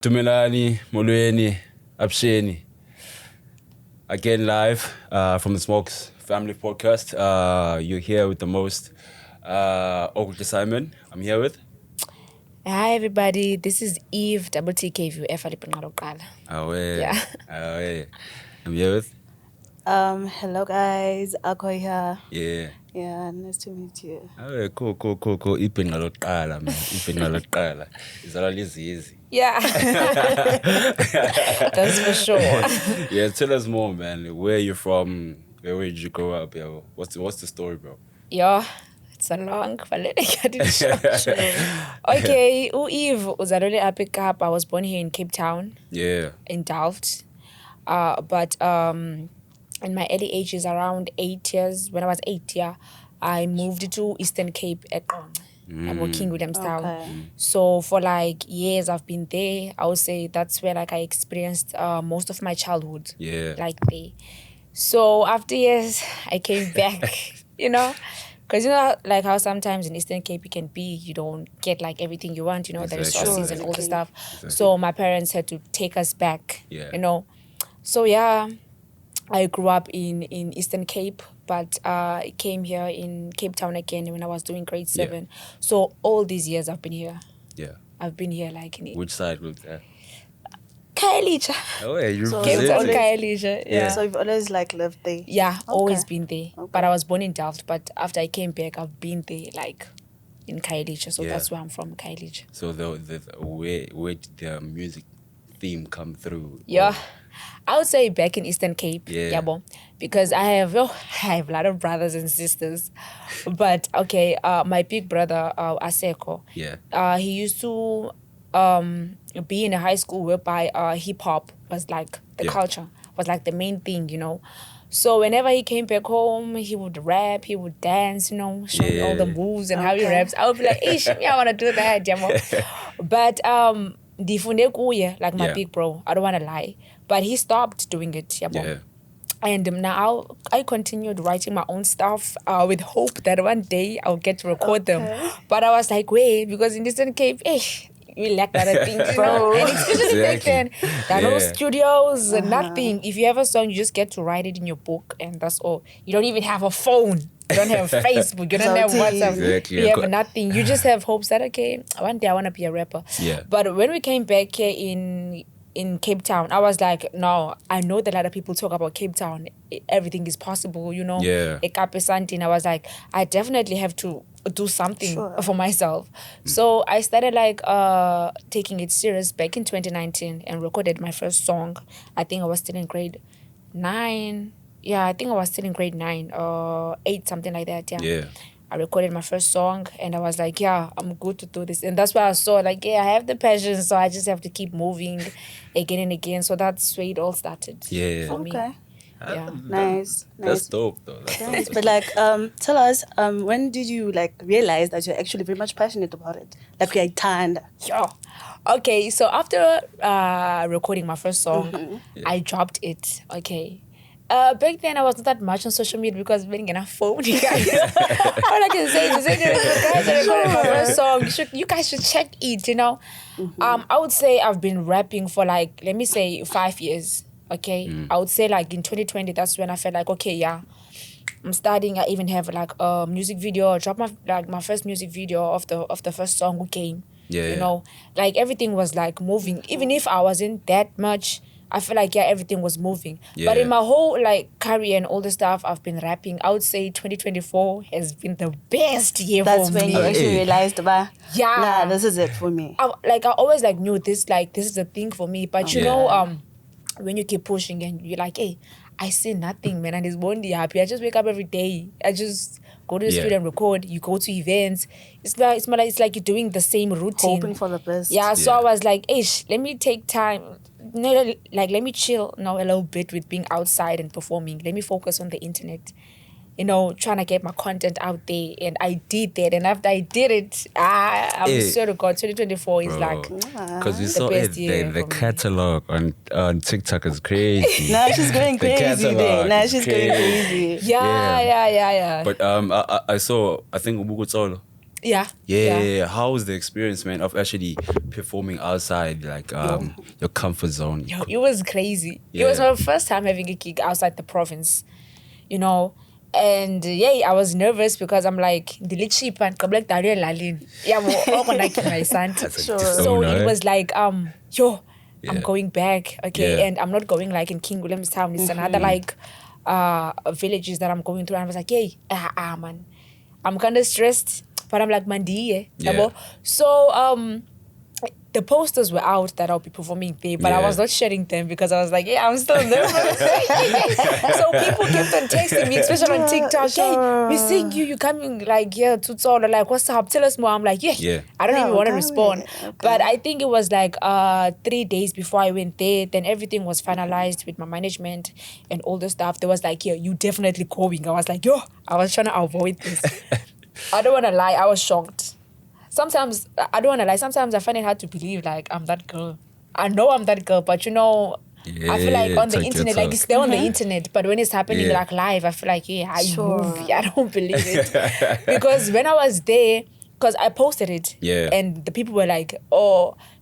Tumelani, Molweni, Absheni. Again live from the Smokx Family Podcast. You're here with the most Ogle Simon. I'm here with. Hi everybody, this is EEV TKVF. Yeah. I'm here with. Hello guys, Ako here. Yeah, nice to meet you. Cool. Ipin ngalokuqala man. Ipin ngalokuqala. It's easy. Yeah. That's for sure. Yeah, tell us more, man. Where you from? Where did you grow up? Yeah, what's the story, bro? Yeah, it's a long, but let me get it short. Okay, EEV uzalelwe apha eKapa. I was born here in Cape Town. Yeah. In Delft. But in my early ages, around 8 years, when I was 8, I moved to Eastern Cape at King Williamstown. Okay. So for like years I've been there. I would say that's where like I experienced most of my childhood. Yeah. Like there. So after years I came back, because like how sometimes in Eastern Cape you don't get like everything you want, the resources and all the stuff. Exactly. So my parents had to take us back. Yeah. So yeah, I grew up in Eastern Cape, but I came here in Cape Town again when I was doing grade 7. Yeah. So all these years I've been here. Yeah. I've been here like in Which side was that? Khayelitsha. Oh yeah, you So Cape Town, always- Khayelitsha. Yeah. So you've always like lived there. Yeah, Okay. always been there. Okay. But I was born in Delft, but after I came back, I've been there like in Khayelitsha. So Yeah. that's where I'm from, Khayelitsha. So where did the music theme come through? Yeah. I would say back in Eastern Cape, Yeah. because I have a lot of brothers and sisters. But okay, my big brother, Aseko, Yeah. he used to be in a high school whereby hip hop was like the Yeah. culture, was like the main thing, So whenever he came back home, he would rap, he would dance, show me all the Yeah. moves and how he Okay. raps. I would be like, ish, I want to do that, But ndifunde kuye, like my Yeah. big bro, I don't want to lie. But he stopped doing it, Yeah. And now I continued writing my own stuff with hope that one day I'll get to record them. But I was like, wait, because in Eastern Cape, we lack other things, bro. And especially back then, there are no Yeah. studios, nothing. If you have a song, you just get to write it in your book, and that's all. You don't even have a phone. You don't have Facebook. You don't have WhatsApp. Exactly. You have nothing. You just have hopes that, okay, one day I want to be a rapper. Yeah. But when we came back here in Cape Town, I was like, no, I know that a lot of people talk about Cape Town. Everything is possible, Yeah. And I was like, I definitely have to do something Sure. for myself. So I started like taking it serious back in 2019 and recorded my first song. I think I was still in grade 9. Yeah, I think I was still in grade 9 or 8, something like that. Yeah. I recorded my first song and I was like, yeah, I'm good to do this. And that's why I saw like, yeah, I have the passion, so I just have to keep moving again and again. So that's where it all started for me. Okay. Yeah. Nice. That's dope though. That's Nice. dope. But like, tell us, when did you like realize that you're actually very much passionate about it? Like you're tanned. Yeah. Okay, so after recording my first song, I dropped it. Okay. Back then, I was not that much on social media because we didn't get a phone, you guys. All I can say is, guys, I recorded my first song. You guys should check it, I would say I've been rapping for like, let me say 5 years, okay? I would say like in 2020, that's when I felt like, okay, yeah, I'm starting. I even have like a music video. I dropped my first music video of the first song who came. Yeah. Like everything was like moving. Even if I wasn't that much, I feel like everything was moving. But Yeah. in my whole like career and all the stuff I've been rapping, I would say 2024 has been the best year That's for when me. you actually realized, Yeah. nah, this is it for me. I always like knew this is the thing for me. But you Yeah. know, when you keep pushing and you're like, hey, I see nothing, man, and it's one day happy. I just wake up every day. I just go to the Yeah. studio and record. You go to events. It's like you're doing the same routine. Hoping for the best. Yeah, so Yeah. I was like, ish, let me take time. No, like let me chill now a little bit with being outside and performing. Let me focus on the internet. Trying to get my content out there. And I did that. And after I did it, I'm sure to God, 2024 is like, Because we the saw best it, year the for me. catalog on TikTok is crazy. Now she's going The crazy catalog there. Now is she's going crazy. crazy. yeah. But I think Ubukutsolo. Yeah. How was the experience, man, of actually performing outside, like your comfort zone? Yo, it was crazy. Yeah. It was my first time having a gig outside the province, you know. And I was nervous because I'm like, the little sheep and come like Dario Lalin. Yeah, I'm like my son. Sure. So it was like, I'm Yeah. going back, okay, Yeah. and I'm not going like in King Williamstown. It's another like villages that I'm going through. And I was like, man, I'm kind of stressed, but I'm like, Mandiye. Yeah. So the posters were out that I'll be performing there, but I was not sharing them because I was like, I'm still nervous. So people kept on texting me, especially on TikTok, hey, we're seeing you coming like to Tsolo, like what's up? Tell us more. I'm like, I don't even want to respond. Okay. But I think it was like 3 days before I went there, then everything was finalized with my management and all the stuff. There was like, you definitely going. I was like, I was trying to avoid this. I don't want to lie, I was shocked. Sometimes, I don't want to lie, sometimes I find it hard to believe, like, I'm that girl. I know I'm that girl, but I feel like on the internet, like, it's there on the internet, but when it's happening, like, live, I feel like, I move. I don't believe it. Because when I was there, because I posted it, and the people were like,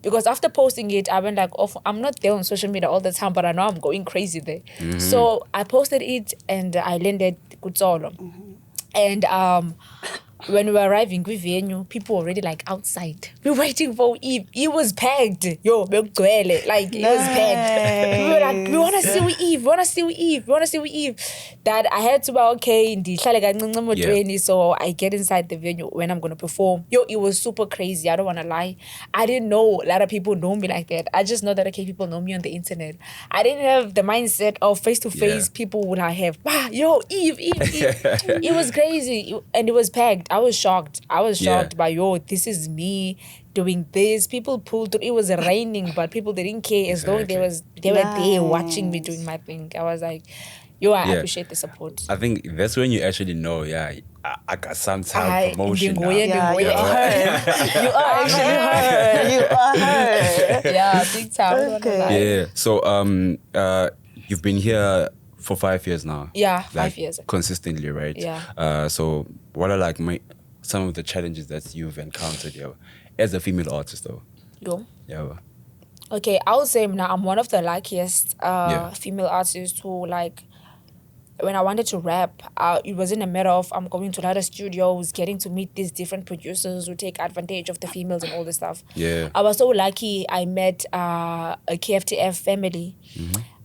because after posting it, I went like, I'm not there on social media all the time, but I know I'm going crazy there. So I posted it, and I landed Kutsolo. And when we were arriving with venue, people were already like outside. We were waiting for Eve. It was packed. Like it was packed. We were like, we want to see Eve. We want to see Eve. That I had to be okay in the so I get inside the venue when I'm gonna perform. It was super crazy. I don't want to lie. I didn't know a lot of people know me like that. I just know that people know me on the internet. I didn't have the mindset of face to face people would I have. Wow, Eve. It was crazy and it was packed. I was shocked by this is me doing this. People pulled through. It was raining, but people didn't care as long as they were there watching me doing my thing. I was like, I appreciate the support. I think that's when you actually know, I got some type of promotion now. You are her. Yeah, big time. Okay. Yeah. So you've been here for 5 years now. Yeah, 5 years. Consistently, right? Yeah. So what are like some of the challenges that you've encountered here as a female artist though? Yeah. Okay, I would say now I'm one of the luckiest female artists who like when I wanted to rap, it wasn't a matter of I'm going to a lot of studios, getting to meet these different producers who take advantage of the females and all this stuff. Yeah. I was so lucky I met a KFTF family.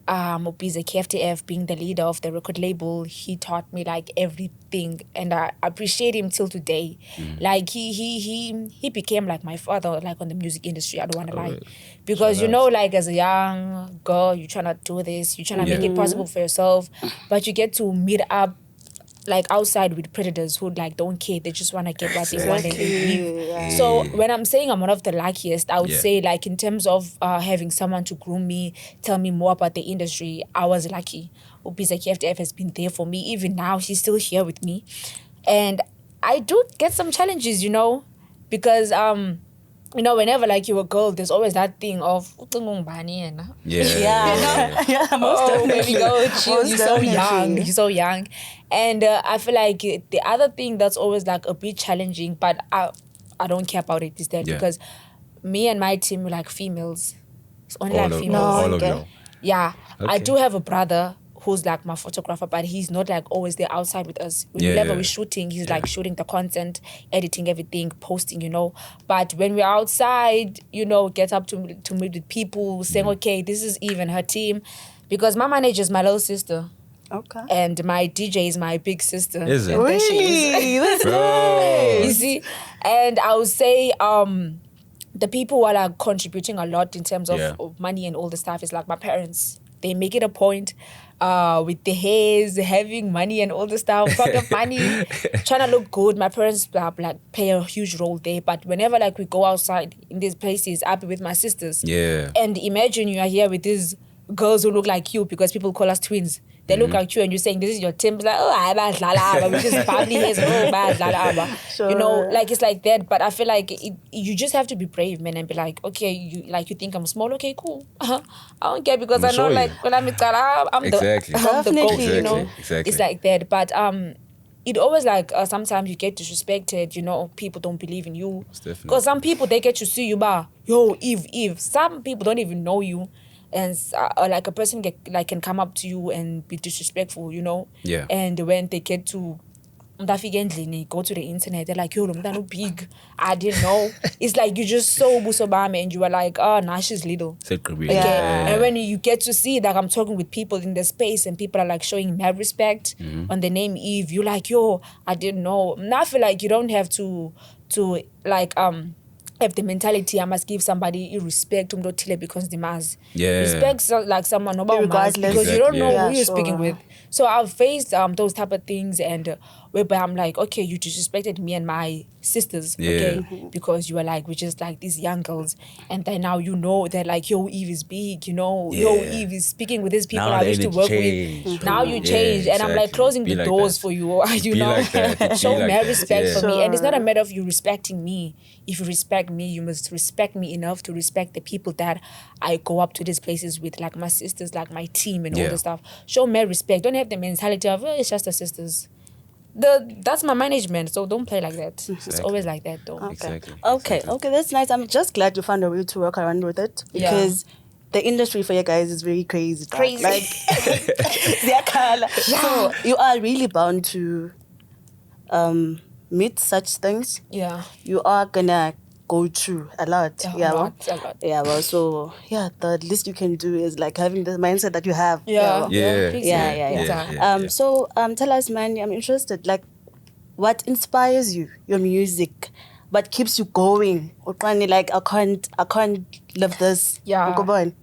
Obiza KFTF being the leader of the record label, he taught me like everything and I appreciate him till today. Like he became like my father like on the music industry, I don't want to lie. Because like as a young girl, you're trying to do this, you're trying to make it possible for yourself, but you get to meet up like outside with predators who like don't care, they just want to get what they want and leave. So when I'm saying I'm one of the luckiest, I would say like in terms of having someone to groom me, tell me more about the industry, I was lucky. Ubisa KFTF has been there for me. Even now, she's still here with me. And I do get some challenges, because whenever like you're a girl, there's always that thing of Yeah, most definitely. You're so young. And I feel like the other thing that's always like a bit challenging, but I don't care about it, is that because me and my team, we're like females. It's only like females. All of you. Yeah. Okay. I do have a brother who's like my photographer, but he's not like always there outside with us. Whenever we're shooting, he's like shooting the content, editing everything, posting, But when we're outside, get up to meet with people, saying, okay, this is even her team. Because my manager is my little sister. Okay. And my DJ is my big sister. Is it? And she is. You see? And I would say the people who are like contributing a lot in terms of money and all the stuff is like my parents. They make it a point with the hairs, having money and all the stuff, pocket money, trying to look good. My parents like play a huge role there. But whenever like we go outside in these places, I'll be with my sisters. Yeah. And imagine you are here with these girls who look like you, because people call us twins. They look like you and you're saying, this is your team. It's like, which is probably his like it's like that. But I feel like you just have to be brave, man, and be like, okay, you think I'm small? Okay, cool. I don't care, because I know like when I'm the Exactly. goat, Exactly. It's like that. But it always like sometimes you get disrespected, people don't believe in you. Definitely. Because some people, they get to see you, yo, Eve. Some people don't even know you. And like a person can come up to you and be disrespectful, Yeah. And when they get to go to the internet, they're like, yo, big. I didn't know. It's like you just saw Busobame and you were like, oh, nah, she's little. Okay. And when you get to see that I'm talking with people in the space and people are like showing mad respect on the name Eve, you're like, yo, I didn't know. Now I feel like you don't have to like have the mentality I must give somebody respect because they must. Yeah. Respect like someone about Regardless. because you don't know Yeah, who you're sure. speaking with. So I've faced those type of things and whereby I'm like, okay, you disrespected me and my sisters, okay, because you were like, we're just like these young girls, and then now they're like, yo, Eve is big, yo, Eve is speaking with these people Now I the used to work energy with. changed. Now you change, and I'm like exactly. closing Be the like doors that. for you, Be like that. Be show like mad that. respect Yeah. for me, and it's not a Sure. matter of you respecting me. If you respect me, you must respect me enough to respect the people that I go up to these places with, like my sisters, like my team and all the stuff. Show me respect. Don't have the mentality of, it's just the sisters. That's my management, so don't play like that. It's always like that, though. Exactly. Okay, that's nice. I'm just glad you found a way to work around with it because the industry for you guys is very crazy. dog. Crazy. Like, so you are really bound to meet such things. Yeah. You are gonna go through a lot. A Yeah, lot, a lot. Yeah, well, so the least you can do is like having the mindset that you have. Yeah. Yeah. Please, Yeah. So tell us, man, I'm interested, like, what inspires you, your music, what keeps you going? Okanye, like, I can't live this. Yeah. Go on.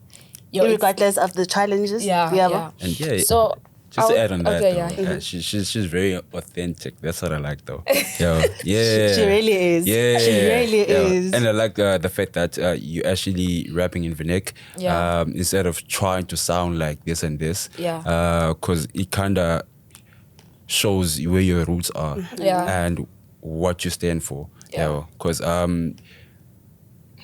Yo, it's- Regardless of the challenges. Yeah. And So just to add on that, okay, though, she's very authentic. That's what I like, though. Yeah, She really is. Yeah, She really is. And I like the fact that you actually rapping in Vernac instead of trying to sound like this and this. Yeah. Because it kind of shows where your roots are and what you stand for. Yeah. Because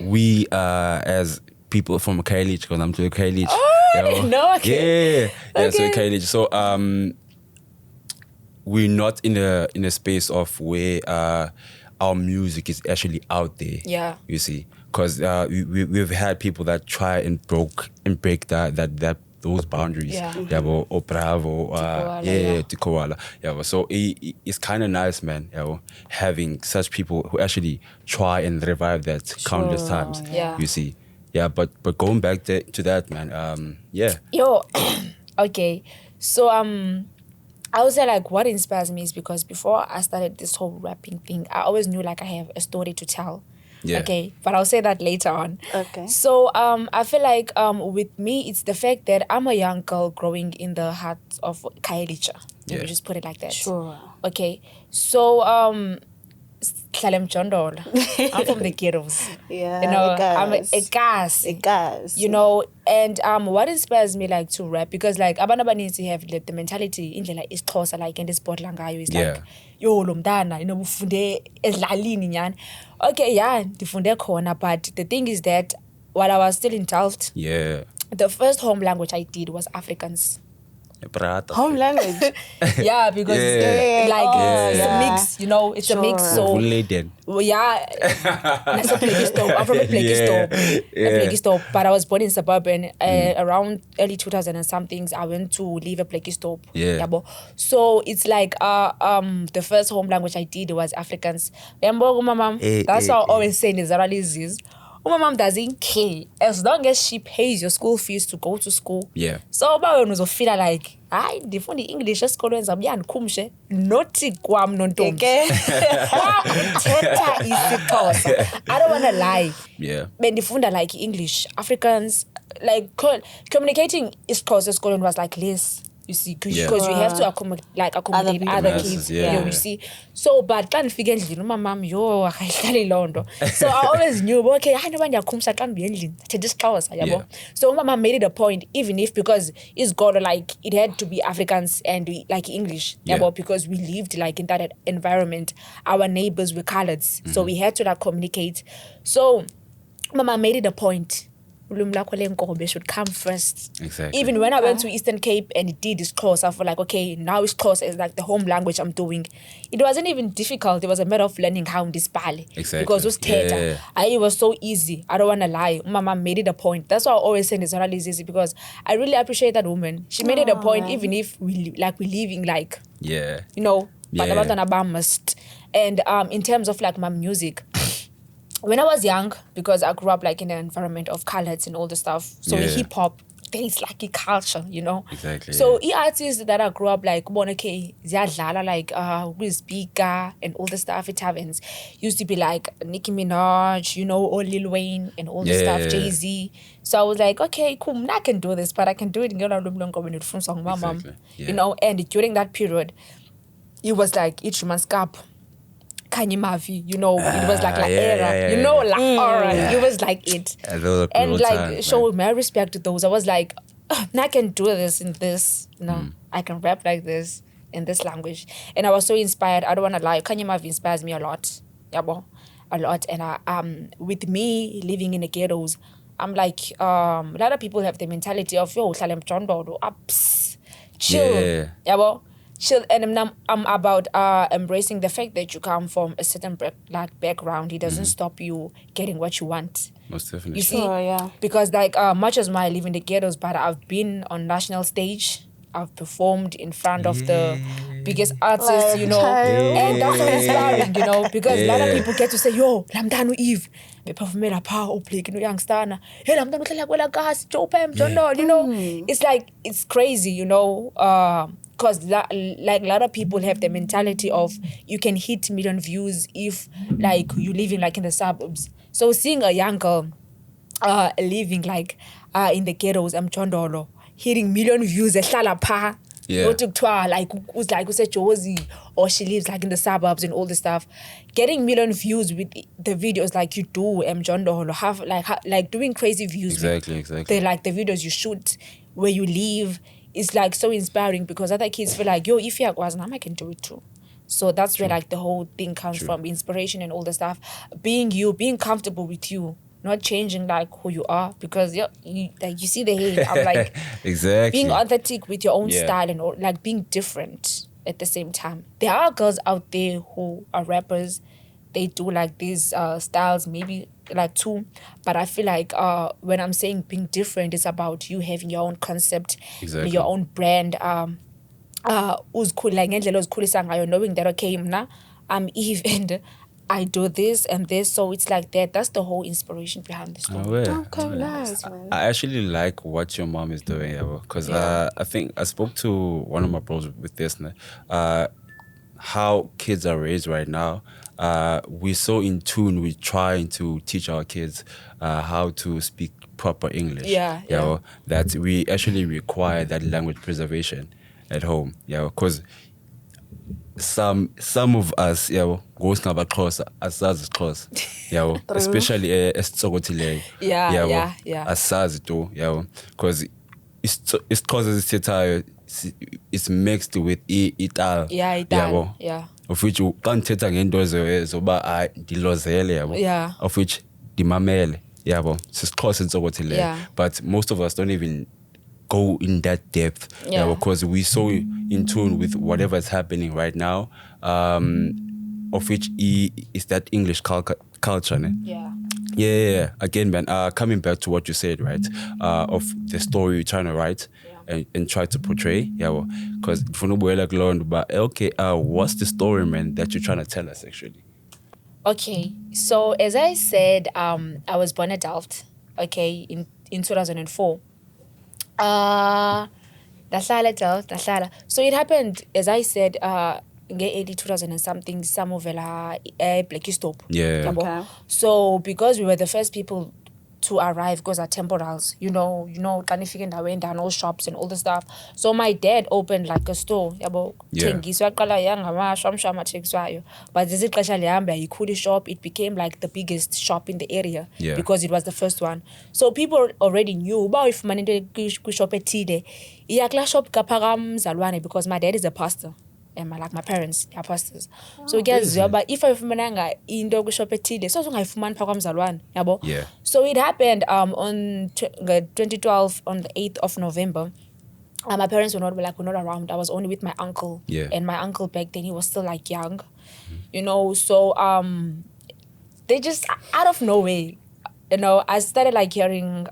we as people from Kailij, because I'm to Kailij. I didn't know. Okay. Yeah. So Okay. Kailij. So we're not in a space of where our music is actually out there. Yeah. You see, because we've had people that try and break that those boundaries. Yeah. Or Bravo. Tikowala. Yeah. So it's kind of nice, man. Having such people who actually try and revive that countless times. Yeah. You see. Yeah, but going back to that, man. Yo, okay. So I would say like what inspires me is because before I started this whole rapping thing, I always knew like I have a story to tell. Yeah. Okay, but I'll say that later on. Okay. So I feel like with me, it's the fact that I'm a young girl growing in the heart of Kailicha. Let me just put it like that. Sure. Okay. So I'm from the ghettos. Yeah, I'm a gas. Gas. And what inspires me like to rap, because like abantu abaninzi have like, the mentality indlela isixhosa like and isibhodla ngayo is like yo lo mntana ufunde ezilalini nyani. Okay, yeah, ndifunde khona, but the thing is that while I was still in Delft, the first home language I did was Afrikaans. Home language. Yeah, because it's a mix, it's a mix. So that's a Plekistop. I'm from a Plekistop. But I was born in suburban. Around early 2000 and somethings, I went to live a Plekistop. So it's like the first home language I did was Afrikaans. That's what I always say in Israelis. My mom doesn't care as long as she pays your school fees to go to school. Yeah. So when was feel like I different English esikolweni zami yandikhumshe nothi kwam nontombi. Thetha isiXhosa. I don't want to lie. Yeah. Bendifunda like English, Afrikaans, like communicating isiXhosa esikolweni was like this. You see, because you have to accommodate other kids. You see. So, but xa ndifika endlini umamam akayihlali loo nto. So I always knew, okay, hayi noba ndiyakhumsha xa ndibuya endlini ndithetha isiXhosa, yabo. So umamam made it a point, even if because it's got like it had to be Afrikaans and like English, yabo, because we lived like in that environment. Our neighbors were coloreds, so we had to like communicate. So mama made it a point ulwimi lakho lenkobe should come first. Exactly. Even when I went to Eastern Cape and did Xhosa, I felt like, okay, now Xhosa is like the home language I'm doing. It wasn't even difficult. It was a matter of learning how to speak. Exactly. Because it was so easy. I don't want to lie. Mama made it a point. That's why I always say it's not easy, because I really appreciate that woman. She made it a point, even if we're living like, yeah, you know, but Yeah. about must. And in terms of like my music, when I was young, because I grew up like in an environment of colors and all the stuff, so Yeah. hip hop, there is like a culture, you know. Exactly, So artists that I grew up like, okay, ziyadlala like with speaker and all the stuff at taverns used to be like Nicki Minaj, you know, or Lil Wayne and all the stuff, Yeah. Jay-Z. So I was like, okay, cool, I can do this, but I can do it in your from song, my mom, Exactly, yeah. you know. And during that period, it was like Ichumanskap. Kanye Mavi, you know, it was like era, you know, like aura. It was like it. And like, show my respect to those. I was like, I can do this in this, you know, I can rap like this in this language. And I was so inspired. I don't want to lie. Kanye Mavi inspires me a lot. Yeah, a lot. And with me living in the ghettos, I'm like, a lot of people have the mentality of, yo, chill. Yeah, chill. And I'm about embracing the fact that you come from a certain background. It doesn't stop you getting what you want. Most definitely. You see? Sure, yeah. Because like much as I live in the ghettos, but I've been on national stage. I've performed in front of the biggest artists, you know. And that's so inspiring, you know, because a lot of people get to say, yo, Lamdano Eve. Me perform la pa o play no youngster. Hey, Lamdano tla kwela gas, Joe Pam, you know. It's like it's crazy, you know. Because like a lot of people have the mentality of you can hit million views if like you living like in the suburbs. So seeing a young girl living like in the ghettos, Mchondolo, hitting million views, ehlala pha, like who's like Josie, or she lives like in the suburbs and all this stuff, getting million views with the videos like you do, Mchondolo, have like doing crazy views. Exactly. They like the videos you shoot where you live. It's like so inspiring because other kids feel like, yo, if you're Guaznam, I can do it too. So that's where like the whole thing comes from, inspiration and all the stuff. Being you, being comfortable with you, not changing like who you are, because you see the hair. I'm like, exactly. Being authentic with your own style and all, like being different at the same time. There are girls out there who are rappers. They do like these styles, maybe like two, but I feel like when I'm saying being different, it's about you having your own concept, your own brand. Knowing that okay, I'm Eve and I do this and this, so it's like that. That's the whole inspiration behind the story. Okay, nice, man. I actually like what your mom is doing, because I think I spoke to one of my bros with this. How kids are raised right now, we're so in tune with trying to teach our kids how to speak proper English. That we actually require that language preservation at home. Because some of us, go close, asazi close, especially esitsokothileyo. Asazi too, because it's causes it's mixed with ital. Of which you can't teta ngento zoba ndilozele of which dimamele sisixhosa insokothileyo. But most of us don't even go in that depth because we're so in tune with whatever's happening right now, of which is that English culture. Yeah. Again, man, coming back to what you said, right, of the story you're trying to write and try to portray, because okay, what's the story, man, that you're trying to tell us actually? Okay, so as I said, I was born at Delft, in 2004. Dahlala. So it happened, as I said, in 2000 and something, some of Blacky Stop. So because we were the first people to arrive, because our temporals, you know, Kanifik I went down all shops and all the stuff. So my dad opened like a store, but this he could shop. It became like the biggest shop in the area because it was the first one. So people already knew if man shop at Tide, shop because my dad is a pastor. like my parents, they are pastors. So kuyaziwa but if ayifumananga into kwishop ethile so ungayifumani phaa kwamzalwane yabo. Yeah. So it happened on 2012 on the 8th of November. My parents were not around. I was only with my uncle. Yeah. And my uncle back then, he was still like young, you know. So they just out of nowhere, you know, I started like hearing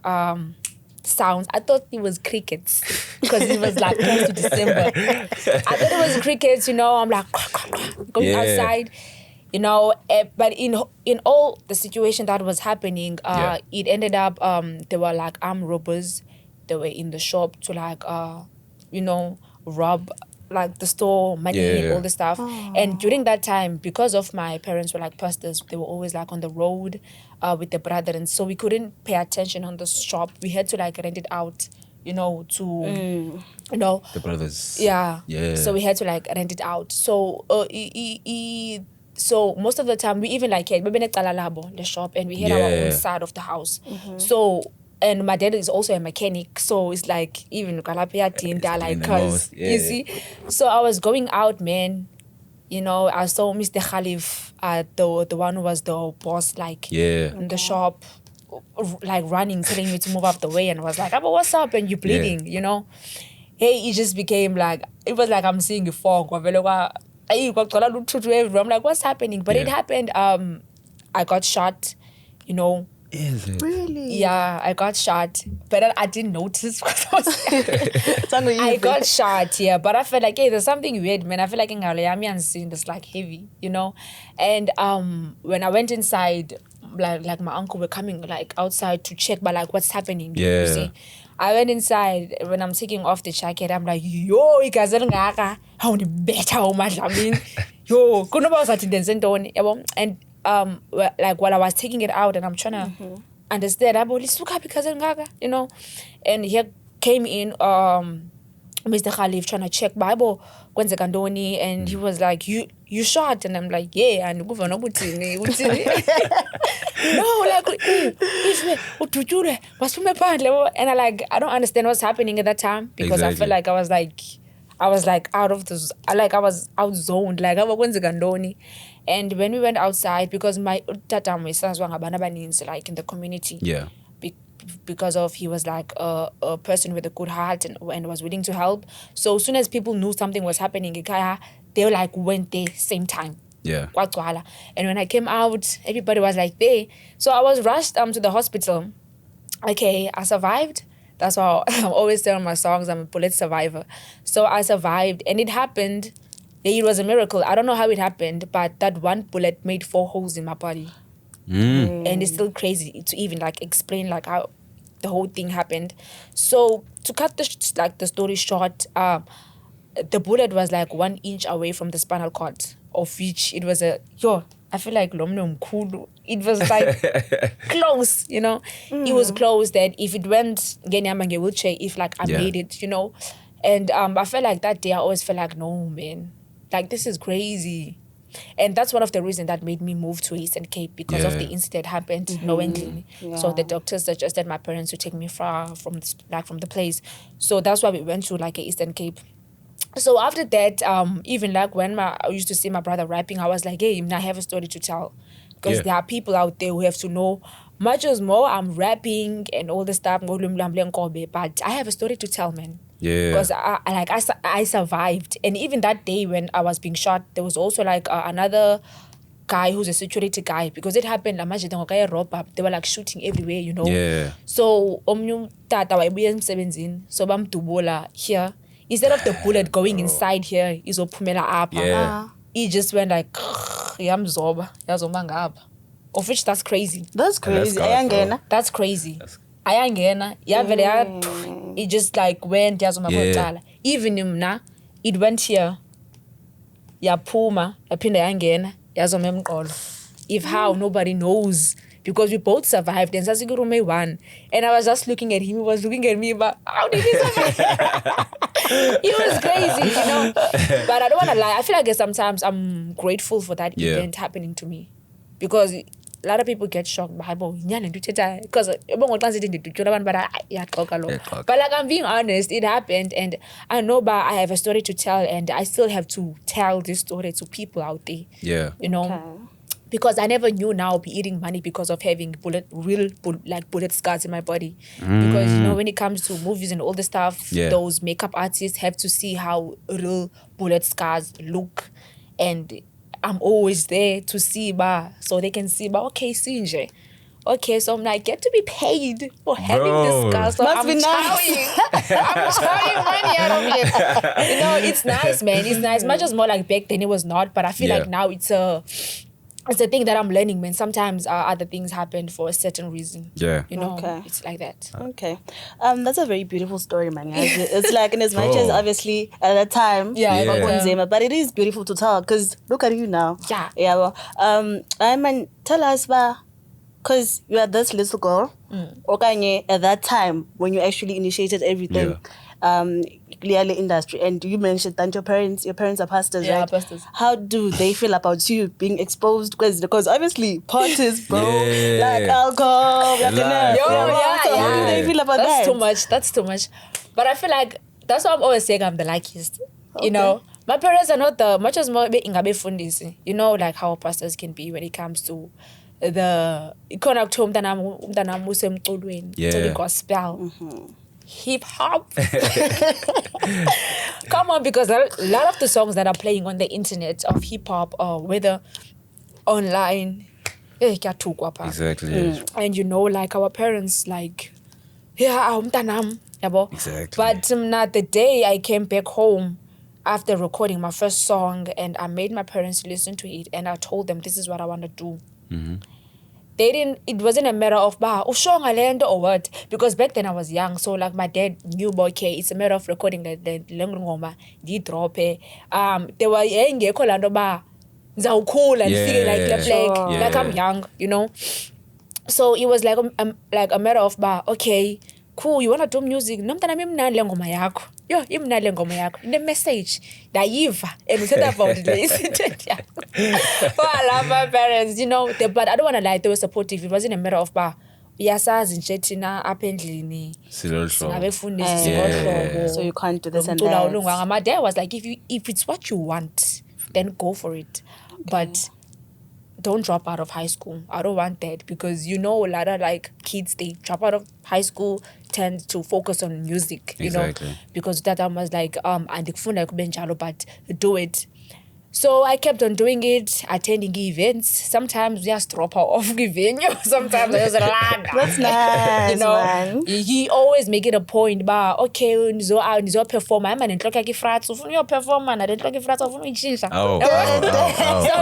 sounds. I thought it was crickets because it was like close to December. I thought it was crickets, you know. I'm like going outside, you know. But in all the situation that was happening, it ended up they were like armed robbers. They were in the shop to like you know, rob like the store, money and all the stuff. And during that time, because of my parents were like pastors, they were always like on the road with the brethren. So we couldn't pay attention on the shop. We had to like rent it out, you know, to you know, The brothers. Yeah. Yeah. So we had to like rent it out. So so most of the time we even like had the shop and we had our own side of the house. So and my dad is also a mechanic, so it's like even like cause you see. So I was going out, man. You know, I saw Mr. Khalif, the one who was the boss, like in the shop, like running, telling me to move out the way, and I was like, "But what's up?" And you bleeding, you know. Hey, it just became like it was like I'm seeing a fog. I'm like, what's happening? But it happened. I got shot, you know. Is it? Really? Yeah, I got shot, but I didn't notice because I got shot, yeah. But I felt like, hey, there's something weird, man. I feel like in it's like heavy, you know. And when I went inside, like my uncle were coming like outside to check, but like what's happening? You see? I went inside. When I'm taking off the jacket, I'm like, yo, how many better I mean, yo, and like while I was taking it out and I'm trying to understand, you know, and he came in Mr. Khalif trying to check Bible and he was like, you shot? And I'm like, yeah, and no, like and I don't understand what's happening at that time because I felt like I was like out of this, like I was outzoned, like and when we went outside, because my tata was like in the community, because of he was like a person with a good heart and was willing to help. So as soon as people knew something was happening in Kaya, they like went there same time. And when I came out, everybody was like there. So I was rushed to the hospital. Okay, I survived. That's why I'm always telling my songs I'm a bullet survivor. So I survived, and it happened. It was a miracle. I don't know how it happened, but that one bullet made 4 holes in my body. And it's still crazy to even like explain like how the whole thing happened. So to cut the story short, the bullet was like 1 inch away from the spinal cord, of which it was I feel like it was like close, you know. It was close that if it went wheelchair, if like I made it, you know. And I felt like that day I always felt like, no man, like this is crazy. And that's one of the reasons that made me move to Eastern Cape, because of the incident happened knowingly. So the doctors suggested my parents to take me far from the place. So that's why we went to like Eastern Cape. So after that, even like when I used to see my brother rapping, I was like, hey, I have a story to tell. Because there are people out there who have to know much as more I'm rapping and all the stuff, but I have a story to tell, man. Because I survived. And even that day when I was being shot, there was also like another guy who's a security guy, because it happened, they were like shooting everywhere, you know. So tata so bamdubola here, instead of the bullet going inside here, it just went like of which that's crazy. That's crazy. That's crazy. It just like went even mna it went here yaphuma yaphinda yangena yazoma emqolo. If how, nobody knows, because we both survived and sasikurume one, and I was just looking at him, he was looking at me, but how did he survive? It was crazy, you know. But I don't want to lie, I feel like sometimes I'm grateful for that event happening to me, because a lot of people get shocked by because but like I'm being honest, it happened, and I know but I have a story to tell, and I still have to tell this story to people out there. Yeah. You know. Okay. Because I never knew now I'll be eating money because of having bullet scars in my body. Because you know when it comes to movies and all the stuff, those makeup artists have to see how real bullet scars look, and I'm always there to see so they can see okay, Sinje. Okay, so I'm like, get to be paid for having this scars. So Must be nice. I'm throwing money out of it. You know, it's nice, man. It's nice. Much as more like back then it was not, but I feel like now it's a thing that I'm learning, man. Sometimes other things happen for a certain reason. Yeah. You know, it's like that. Okay. That's a very beautiful story, man. It's like, in as much as obviously at that time, but it is beautiful to tell, because look at you now. Yeah. Yeah, well, I mean, tell us because you are this little girl, okay, at that time when you actually initiated everything, clearly industry, and you mentioned that your parents are pastors, right? Pastors. How do they feel about you being exposed? Because obviously parties, bro, like alcohol, like how do they feel about that? That's too much. But I feel like that's why I'm always saying I'm the luckiest. You know, my parents are not the much as more fundisi. You know, like how pastors can be when it comes to the gospel. Hip hop. Come on, because a lot of the songs that are playing on the internet of hip hop, or whether online, exactly. And you know, like our parents, like, exactly. But the day I came back home after recording my first song, and I made my parents listen to it, and I told them this is what I want to do. They didn't, it wasn't a matter of or what, because back then I was young, so like my dad knew, okay, it's a matter of recording the ngoma, di drop it. They were cool and feeling like I'm young, you know. So it was like a matter of okay, cool, you wanna do music? Yo, the message, naive, and we said about it. But I love my parents, you know. But I don't want to lie, they were supportive. It wasn't a matter of yasazi nje thina apha endlini so you can't do this and that. My dad was like, if it's what you want, then go for it. But don't drop out of high school. I don't want that, because you know a lot of like kids, they drop out of high school, tend to focus on music, you know, because that time was like but do it. So I kept on doing it, attending events. Sometimes we just drop out of the venue. Sometimes I was like, that's nice, you know, man. He always make it a point, okay, nizo perform. I'm an intloka ki frats, ufuna perform, and I didn't look frats, ufuna ichinja. So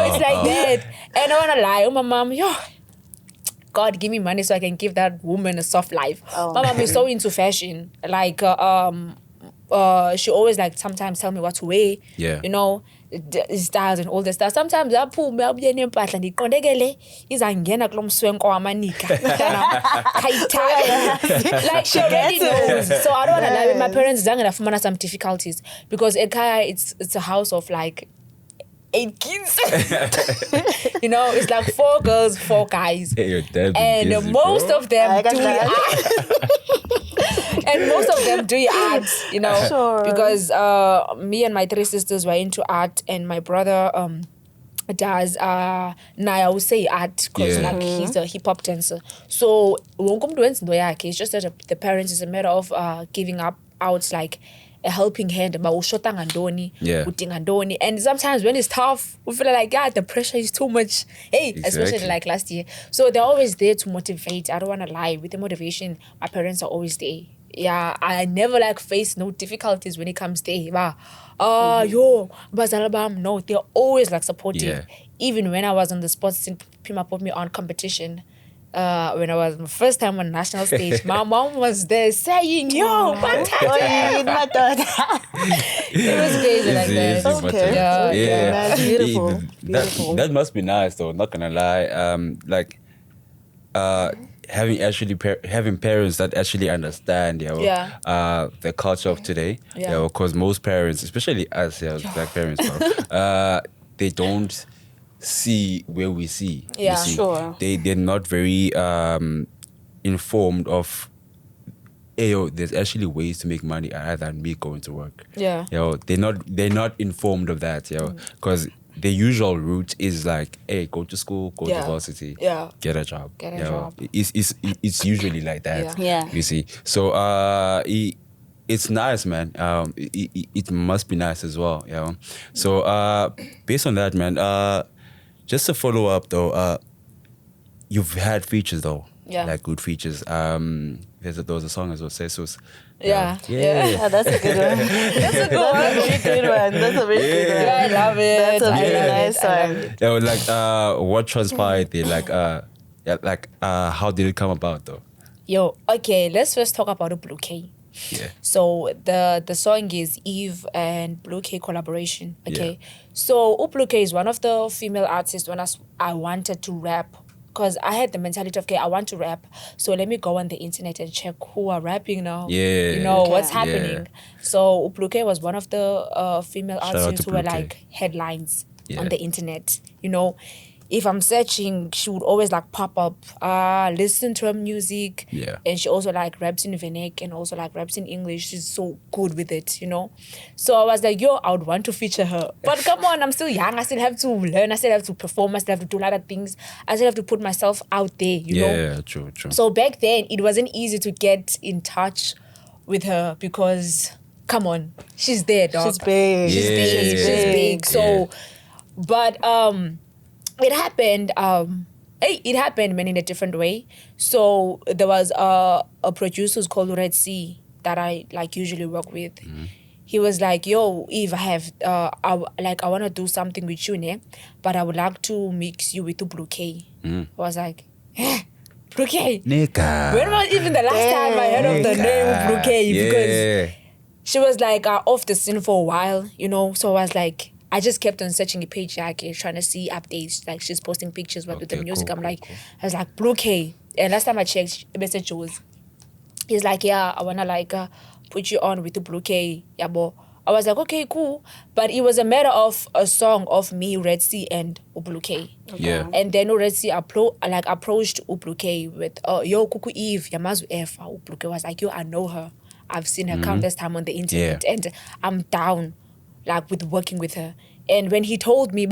it's like that. And I wanna lie, my mom, God, give me money so I can give that woman a soft life. My mom is so into fashion. Like, she always like sometimes tell me what to wear. You know, styles and all the stuff. Sometimes I pull me up the name part and is angena klom swenko amanika. Like she already knows. So I don't wanna lie with my parents. Zanga some difficulties, because it's a house of like 8 kids. You know, it's like 4 girls, 4 guys. Hey, your dad and busy, most bro. of them do and most of them do art, you know, because me and my 3 sisters were into art, and my brother does now I would say art, because like he's a hip hop dancer. So it's just that the parents is a matter of giving out like a helping hand, and sometimes when it's tough, we feel like the pressure is too much. Especially like last year. So they're always there to motivate. I don't want to lie, with the motivation, my parents are always there. Yeah, I never like face no difficulties when it comes to no, they're always like supportive. Even when I was on the sports team, Pima put me on competition. When I was my first time on national stage, my mom was there saying, fantastic. My daughter. It was crazy like that. Okay. Yeah. That's beautiful. That must be nice though, not gonna lie. Having parents that actually understand the culture of today. Because most parents, especially us black parents, they don't see where we see. Yeah. You see. Sure. They're not very informed of. Hey, yo, there's actually ways to make money other than me going to work. Yeah. Yo, they're not informed of that, yo, because the usual route is like, hey, go to school, go to Yeah. varsity, Yeah. get a job. Get a yo. job. It's usually like that. Yeah. You see. So it's nice, man. It must be nice as well, you know. So based on that, man, just to follow up though, you've had features though. Yeah. Like good features. There was a song as well, Sesus. Yeah. Yeah, that's a good one. That's a good one. That's a very good one. Yeah, I love it. That's a I very love nice it. I love one. it. Yeah, well, like what transpired there? Like how did it come about though? Yo, okay, let's first talk about the Blue K. Yeah. So the song is EEV and Blue K collaboration. Okay. Yeah. So Blue K is one of the female artists when I wanted to rap. Because I had the mentality of, okay, I want to rap. So let me go on the internet and check who are rapping now. Yeah. You know, Okay. what's happening. So Blue K was one of the female Shout out artists to who were Blue K. like headlines Yeah. on the internet. You know, if I'm searching, she would always like pop up, listen to her music. Yeah. And she also like raps in Venek and also like raps in English. She's so good with it, you know. So I was like, yo, I would want to feature her. But come on, I'm still young. I still have to learn. I still have to perform. I still have to do a lot of things. I still have to put myself out there, you know. Yeah, true. So back then, it wasn't easy to get in touch with her because, come on, she's there, dog. She's big. She's Yeah. big. She's big. So, but it happened. It happened, man, in a different way. So there was a producer who's called Red Sea that I like usually work with. He was like, "Yo, Eve, I have I want to do something with you, ne? But I would like to mix you with the Blue K." I was like, Blue K. Nigga. When was even the last time I heard of the name Blue K? Because she was like off the scene for a while, you know. So I was like, I just kept on searching the page, like trying to see updates. Like she's posting pictures with the Okay, music. cool, I'm cool, like, cool. I was like, Blue K. And last time I checked, message was, he's like, yeah, I wanna like put you on with the Blue K, yeah, boy. I was like, okay, cool. But it was a matter of a song of me, Red Sea, and Blue K. Yeah. And then Red Sea approached Blue K with, yo, Kuku Eve, Yamazu F. Blue K was like, yo, I know her. I've seen her countless time on the internet, and I'm down, like with working with her. And when he told me,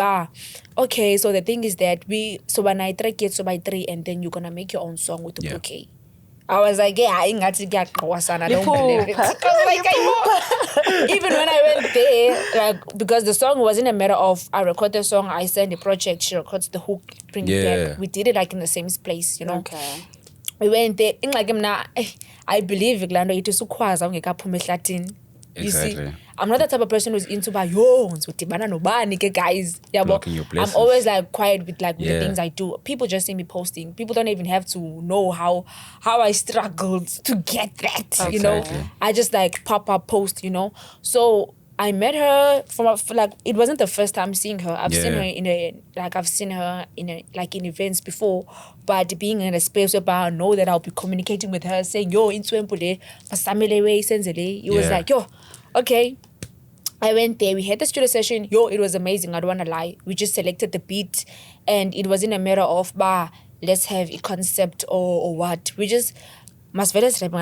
okay, so the thing is that when I track it, so by 3, and then you're gonna make your own song with the Blue K. I was like, yeah, I ain't got to get Kawasan. I don't believe it. I was like, even when I went there, like, because the song wasn't a matter of I record the song, I send the project, she records the hook, bring it back. We did it like in the same place, you know. Okay. We went there. In like I believe Glando it is ukwazi ungekaphume ehlathini. You see, Exactly. I'm not the type of person who's into guys. Yeah, but Blocking your I'm blessings. always like quiet with with the Yeah. things I do. People just see me posting. People don't even have to know how I struggled to get that. You know, Exactly. I just like pop up post. You know, so I met her it wasn't the first time seeing her. I've seen her in events before, but being in a space where I know that I'll be communicating with her, saying, yo, it was Yeah. like, yo, okay. I went there, we had the studio session. Yo, it was amazing, I don't want to lie. We just selected the beat, and it wasn't a matter of, let's have a concept or what. We just must Exactly.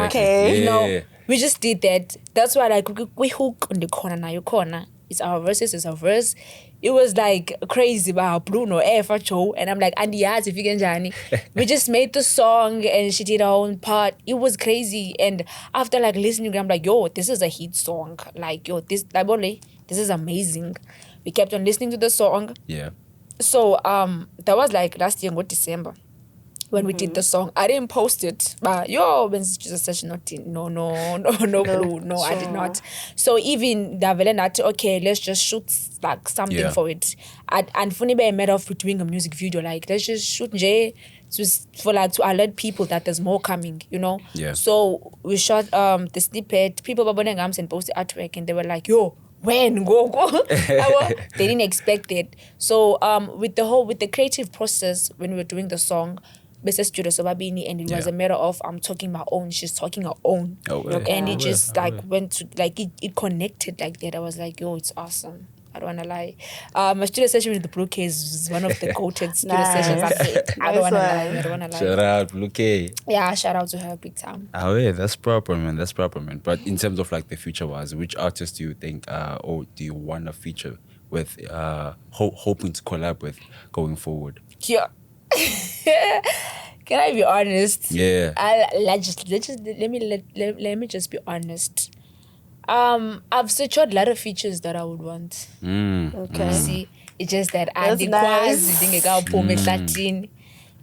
Okay. You know, Yeah. we just did that. That's why like we hook on the corner now. Your corner. It's our verses. It's our verse. It was like crazy about Bruno Show, and I'm like, Andy, yes, if you can, Johnny. We just made the song, and she did her own part. It was crazy, and after like listening, I'm like, yo, this is a hit song. Like, yo, this is amazing. We kept on listening to the song. Yeah. So that was like last year, December. When we did the song, I didn't post it, but when it's just such no, clue. No, I did not. So even the Velenat, okay, let's just shoot like something for it. And funny by a matter of doing a music video, like let's just shoot for like to alert people that there's more coming, you know. Yeah. So we shot the snippet. People were burning arms and post the artwork, and they were like, yo. When go they didn't expect it. So with the creative process when we were doing the song, Mrs. Studio Sobabini, and it was a matter of I'm talking my own, she's talking her own. Oh, And it just went to it connected like that. I was like, yo, it's awesome. I don't want to lie. My studio session with the Blue Case is one of the goated studio sessions I've made. I don't want to lie. I don't want to lie. Shout out, Blue K. Yeah, shout out to her big time. Oh yeah, that's proper, man. That's proper, man. But in terms of like the future wise, which artists do you think or do you want to feature with hoping to collab with going forward? Yeah. Can I be honest? Yeah. Let me just be honest. I've secured a lot of features that I would want. Okay. You see, it's just that That's nice.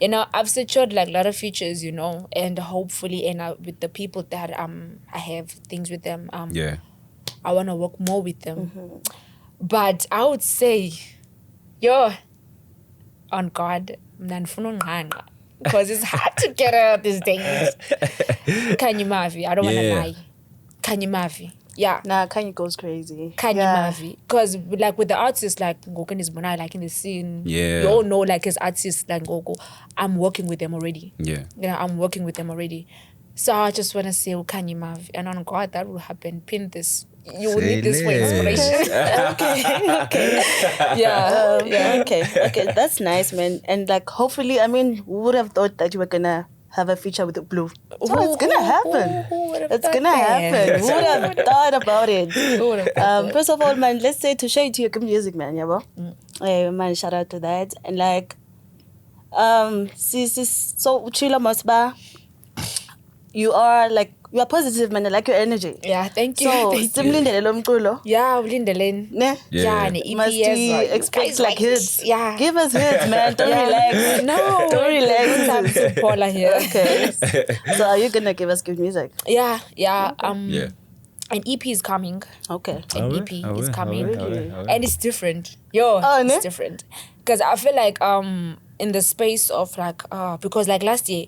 you know, I've secured like a lot of features, you know, and hopefully, with the people that I have things with them. Yeah. I want to work more with them. But I would say, on God, because it's hard to get out these days. Kanye Mavi, I don't want to lie. Kanye Mavi, yeah. Nah, Kanye goes crazy. Kanye Mavi, because like with the artists like Ngoku is Mona, like in the scene, Yeah. you all know like as artists like Ngoku, I'm working with them already. Yeah. You know, I'm working with them already. So I just want to say Kanye Mavi, and on God that will happen. Pin this. You will need this for inspiration. Okay. Yeah. Okay. That's nice, man. And like, hopefully, I mean, who would have thought that you were gonna have a feature with the Blue? So it's gonna happen. It's gonna happen. Who would have thought about it? First of all, man, let's say to show it to your good music, man. Yeah, man, shout out to that. And like, so Chila Mosba, you are positive, man. I like your energy. Yeah, thank you. So, Simlindele lo mculo. Yeah, ulindele. Ne? Yeah, and EP Must we expect like hits? Yeah. Give us hits, man. Don't relax. No. Don't relax. I'm too Paula here. Okay. So are you gonna give us good music? Yeah. Yeah. An EP is coming. Okay. An EP is coming. Really? And it's different. ne? It's different. Because I feel like in the space of like because like last year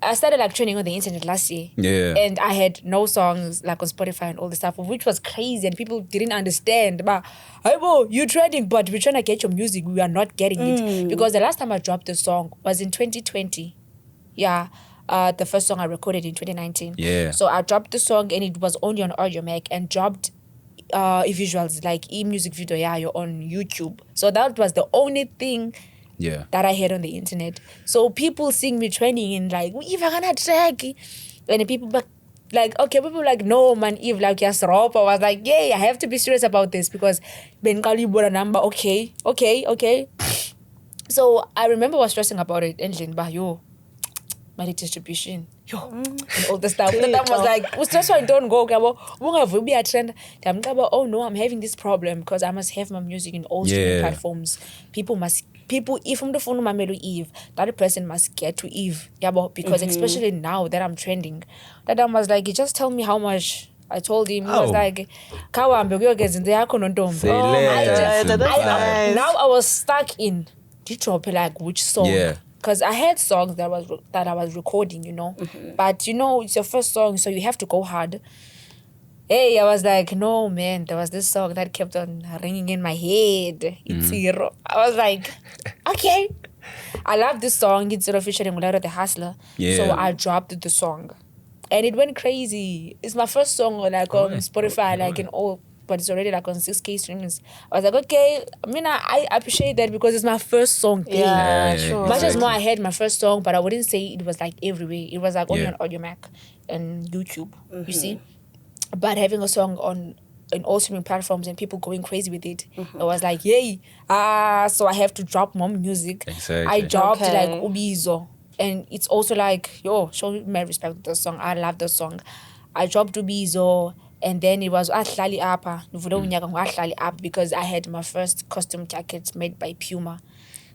I started like training on the internet last year. Yeah. And I had no songs like on Spotify and all the stuff, which was crazy and people didn't understand. But hey, bro, you're trending, but we're trying to get your music. We are not getting it. Because the last time I dropped the song was in 2020. Yeah. The first song I recorded in 2019. Yeah. So I dropped the song and it was only on Audio Mac and dropped visuals like music video, you're on YouTube. So that was the only thing that I had on the internet. So people seeing me trending in like, if I gonna track, and people like, okay, people were like, no man, if like yes, rope. I was like, yeah, I have to be serious about this because Ben Kali bought a number. Okay. So I remember I was stressing about it and then my distribution, and all the stuff. Then I was like, that's why I don't go. Oh no, I'm having this problem because I must have my music in all streaming platforms. People, if I'm the phone Mamelo Eve, that person must get to Eve. Because especially now that I'm trending, that I was like, you just tell me how much. I told him, he was like, now I was stuck in like which song. Yeah. Because I had songs that I was recording, you know. But, you know, it's your first song, so you have to go hard. Hey, I was like, no, man, there was this song that kept on ringing in my head. It's Zero. I was like, okay. I love this song. It's Zero featuring Ularo the Hustler. Yeah. So I dropped the song. And it went crazy. It's my first song like on Spotify, like in all. But it's already like on 6K streams. I was like, okay. I mean, I appreciate that because it's my first song. Yeah, sure. Much as more I had my first song, but I wouldn't say it was like everywhere. It was like only on Audio Mac and YouTube, you see. But having a song on all streaming platforms and people going crazy with it, I was like, yay. So I have to drop more music. Exactly. I dropped like Ubizo. And it's also like, show my respect to the song. I love the song. I dropped Ubizo. And then it was Ahlali Apa, because I had my first costume jacket made by Puma.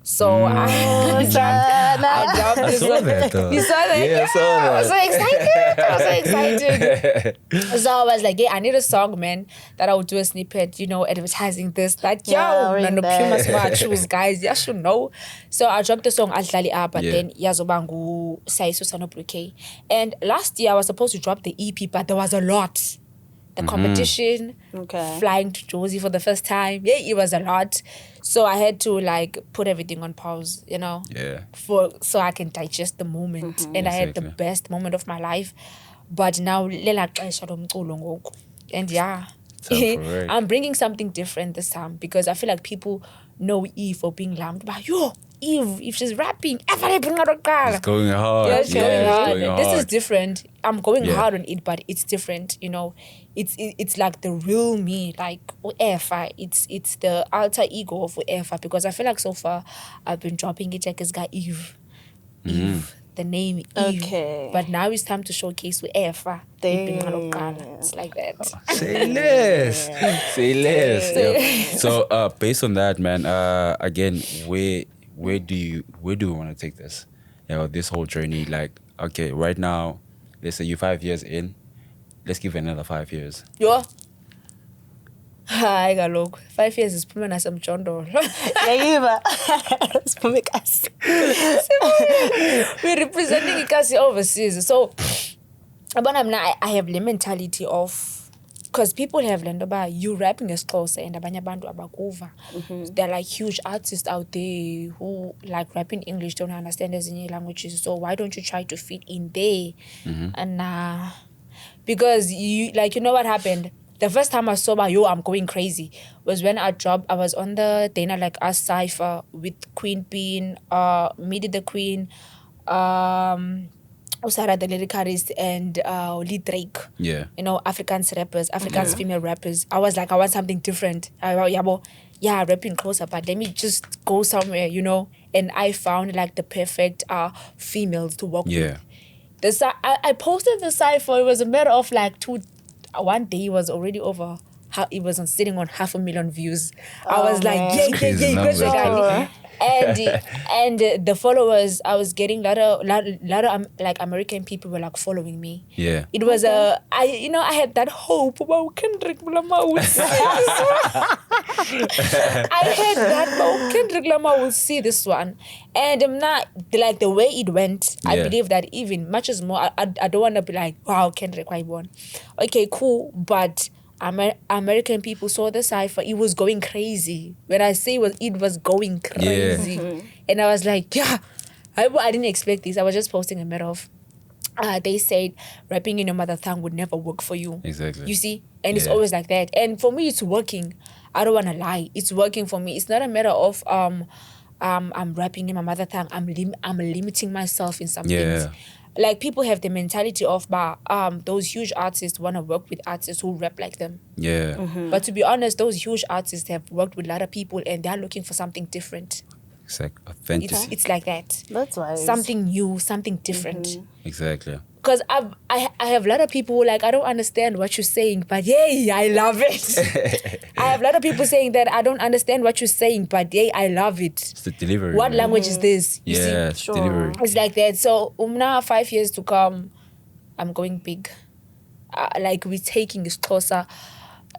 So I dropped this. You saw that? Yeah, I saw that. I was so excited. So I was like, I need a song, man, that I would do a snippet, advertising this, that. Puma smart shoes, guys. You should know. So I dropped the song Ahlali Apa, then Yazobangu Saisu Sanobruke. And last year I was supposed to drop the EP, but there was a lot. The competition, flying to Josie for the first time. Yeah, it was a lot. So I had to like put everything on pause, so I can digest the moment. And I had the best moment of my life. But now, and time for it. I'm bringing something different this time because I feel like people know Eve for being lamb. But Eve, if she's rapping, It's going hard. yeah, it's going hard. It's going This is hard. different. I'm going Yeah. hard on it, but it's different. It's like the real me, like Uefa. It's the alter ego of Uefa because I feel like so far I've been dropping it like it's got Eve, the name Eve. Okay. But now it's time to showcase Uefa. It's like that. Say less. Say less. Yeah. So based on that, man, again, where do you want to take this? This whole journey. Like, okay, right now, let's say you're 5 years in. Let's give it another 5 years. Yo. Hayi kaloku 5 years is phuma nasemjondolo. Yayiba. Siphume kasi. We're representing ikasi overseas. So I have the mentality of, because people have learned about you rapping as close and abanye abantu abakuva. There are like huge artists out there who like rapping English, don't understand ezinye languages. So why don't you try to fit in there? And because you know what happened? The first time I saw I'm going crazy was when I was on the Dana Like Us Cypher with Queen Bean, Midi the Queen, Osara the lyricist, and Lee Drake. Yeah. Africans female rappers. I was like, I want something different. Rapping closer, but let me just go somewhere, And I found like the perfect females to work with. I posted the cypher. It was a matter of like one day it was already over. It was sitting on 500,000 views. I was like, yeah. And the followers, I was getting lot of like American people were like following me. Yeah. It was I had that hope about Kendrick Lamar would see this one. I had that Kendrick Lamar would see this one. And I'm not like the way it went, I believe that even much as more I don't want to be like, wow, Kendrick, why won? Okay, cool, but American people saw the cypher. It was going crazy. When I say it was going crazy. Yeah. And I was like, I didn't expect this. I was just posting a matter of, they said rapping in your mother tongue would never work for you. Exactly. You see? And it's always like that. And for me, it's working. I don't want to lie. It's working for me. It's not a matter of I'm rapping in my mother tongue. I'm limiting myself in some things. Like people have the mentality of those huge artists want to work with artists who rap like them. Yeah. But to be honest, those huge artists have worked with a lot of people and they're looking for something different. Exactly. Authenticity. It's like that. That's why. Something new, something different. Exactly. Because I have a lot of people who like, I don't understand what you're saying, but yay, I love it. I have a lot of people saying that I don't understand what you're saying, but yay, I love it. It's the delivery. What language is this? You see? It's delivery. It's like that. So now 5 years to come, I'm going big. Like we're taking it closer,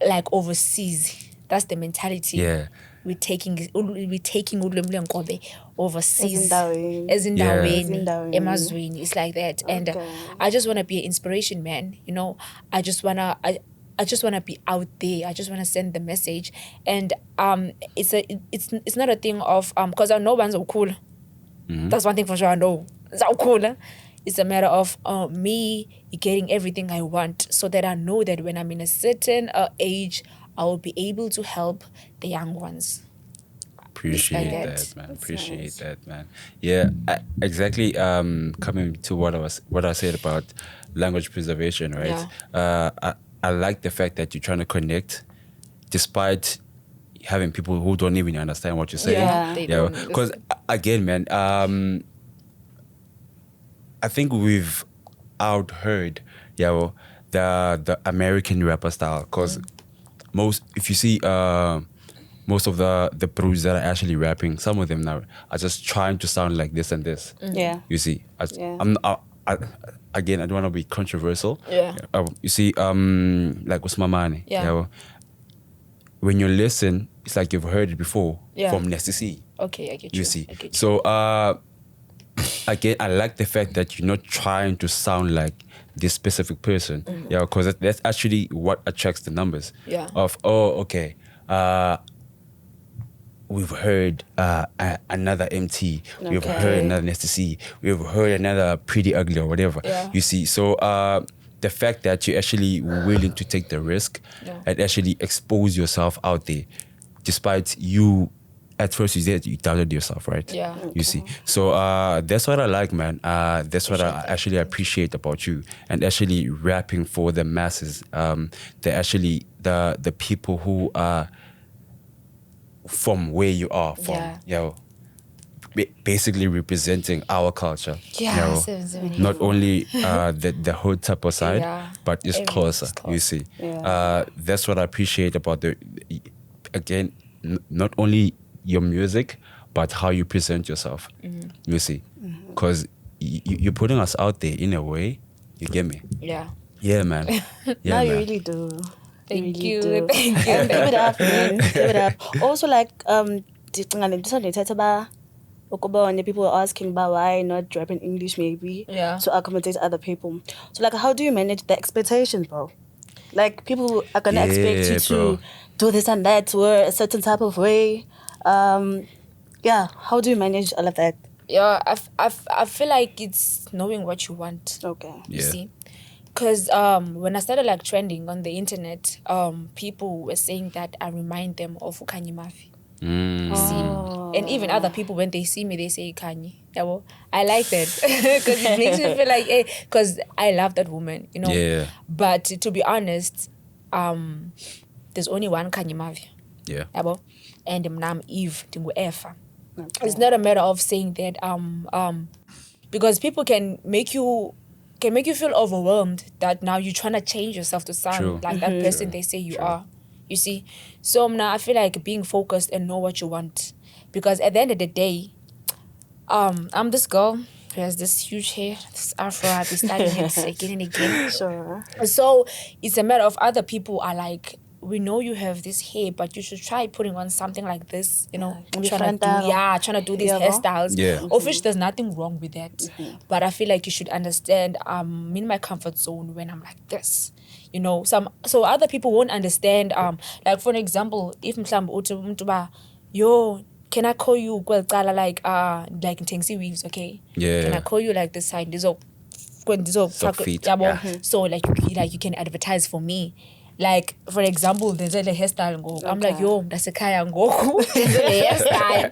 like overseas. That's the mentality. Yeah. We're taking ulwimi lwenkobe overseas. Ezindaweni. Ezindaweni, emazweni. It's like that. And I just want to be an inspiration, man. I just want to be out there. I just want to send the message. And it's not a thing of because I know one's cool. That's one thing for sure I know. It's cool. It's a matter of me getting everything I want so that I know that when I'm in a certain age, I will be able to help the young ones. Appreciate like that, man. That's Appreciate nice. that, man. Yeah, exactly. Coming to what I said about language preservation, right? I like the fact that you're trying to connect, despite having people who don't even understand what you're saying. Yeah, they don't. Because again, man, I think we've outheard, the American rapper style. Because if you see most of the pros that are actually rapping, some of them now are just trying to sound like this and this. Yeah. You see, Yeah. Again, I don't want to be controversial. Yeah. You see, like Usmamane. Yeah. When you listen, it's like you've heard it before from Nessie. Okay, I get you. You see. I get you. So again, I like the fact that you're not trying to sound like this specific person. Because that's actually what attracts the numbers. Yeah. Of okay. We've heard another MT. We've Okay. heard another Nessie. We've heard another Pretty Ugly or whatever. Yeah. You see. So the fact that you're actually willing to take the risk and actually expose yourself out there, despite you. At first, you said you doubted yourself, right? Yeah. You see, so that's what I like, man. That's what I actually appreciate about you, and actually rapping for the masses. They're actually the people who are from where you are from. Basically representing our culture. Yeah, not only the hood type of side, but it's closer. You see, that's what I appreciate about again, not only your music, but how you present yourself. You see, because you're putting us out there in a way. You get me? Yeah, man. Yeah, man. you really do. Thank really you. do. Thank you. Give it up, man. Give it up. Also, like people were asking about why not rapping English, maybe to accommodate other people. So, like, how do you manage the expectations, bro? Like, people are gonna expect you to do this and that, to wear a certain type of way. How do you manage all of that? Yeah, I feel like it's knowing what you want. Okay. You see? Because when I started like trending on the internet, people were saying that I remind them of Kanye Mafi. You see? And even other people, when they see me, they say Kanye. Yeah, well, I like that because it makes me feel like, hey, because I love that woman, you know. Yeah. But to be honest, there's only one Kanye Mafi. Yeah. And I'm Eve, Efa. It's not a matter of saying that because people can make you feel overwhelmed that now you're trying to change yourself to sound like that person they say you are. You see? So now I feel like being focused and know what you want. Because at the end of the day, I'm this girl who has this huge hair, this afro, I've been styling it again and again. Sure. So it's a matter of other people are like, we know you have this hair, but you should try putting on something like this, you know, trying to do these hairstyles. Of which there's nothing wrong with that. But I feel like you should understand I'm in my comfort zone when I'm like this. You know, so other people won't understand. Like for an example, if yo, can I call you like Tengsi Weaves, okay? Yeah. Can I call you like this side? So like you can advertise for me. Like, for example, there's a hairstyle ngoku. I'm like, yo, that's a kaya ngoku. There's a hairstyle.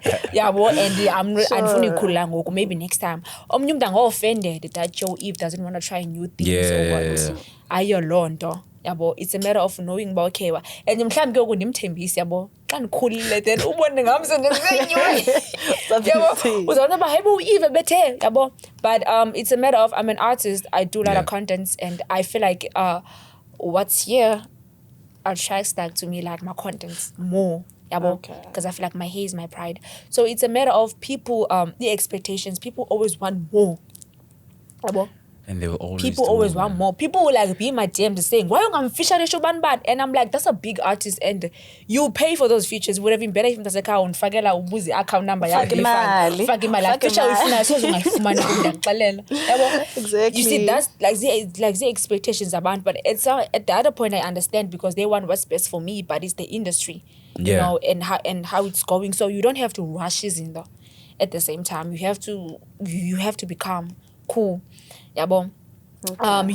And I'm funny cool ngoku. Maybe next time. Omunye umuntu offended that Joe Eve doesn't want to try new things or what. Ayolonto. It's a matter of knowing about okay. And mhlawumbe ke ndimthembisi yabo. Xa ndikhulile then ubone ngam sendenzenywe. Uzawuba hayibo Eve bethe yabo. But it's a matter of I'm an artist. I do a lot of contents and I feel like what's here attracts like to me like my contents more. Because I feel like my hair is my pride. So it's a matter of people, the expectations. People always want more. And they will always people always want more. People will like be in my DMs saying, why am Fisher bad? And I'm like, that's a big artist and you pay for those features. It would have been better if there's account fagela ubuzi account number. Exactly. You see, that's like the expectations about, but it's at the other point I understand because they want what's best for me, but it's the industry. You know, and how it's going. So you don't have to rush in there at the same time. You have to become cool. You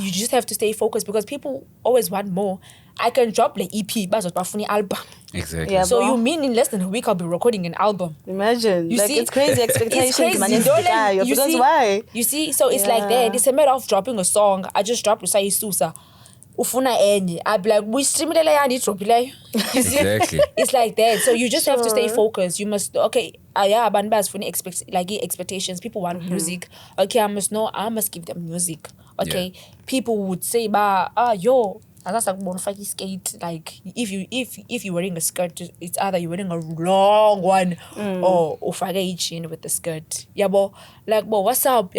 just have to stay focused because people always want more. I can drop the EP, but it's a funny album. Exactly. So you mean in less than a week I'll be recording an album? Imagine. You see, it's crazy expectations. Why? You see, so it's like that. It's a matter of dropping a song. I just dropped Usai Susa. Ufuna enye. I'd be like, we stream it Exactly. It's like that. So you just have to stay focused. You must banbas funny expectations. People want music. Okay, I must give them music. Okay. People would say, yo, that's like bonfire skate. Like if you're wearing a skirt, it's either you're wearing a long one or ufage chin with the skirt. What's up?